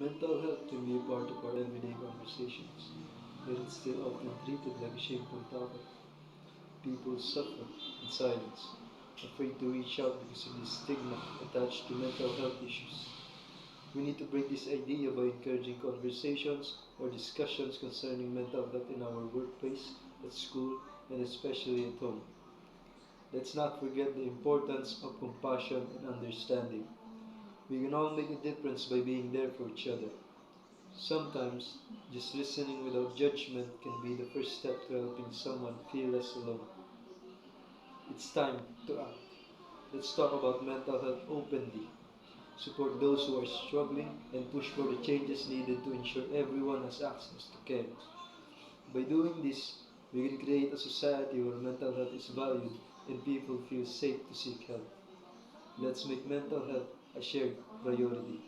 Mental health can be a part of our everyday conversations, yet it's still often treated like a shameful topic. People suffer in silence, afraid to reach out because of the stigma attached to mental health issues. We need to break this idea by encouraging conversations or discussions concerning mental health in our workplace, at school, and especially at home. Let's not forget the importance of compassion and understanding. We can all make a difference by being there for each other. Sometimes, just listening without judgment can be the first step to helping someone feel less alone. It's time to act. Let's talk about mental health openly, support those who are struggling, and push for the changes needed to ensure everyone has access to care. By doing this, we can create a society where mental health is valued and people feel safe to seek help. Let's make mental health a shared priority.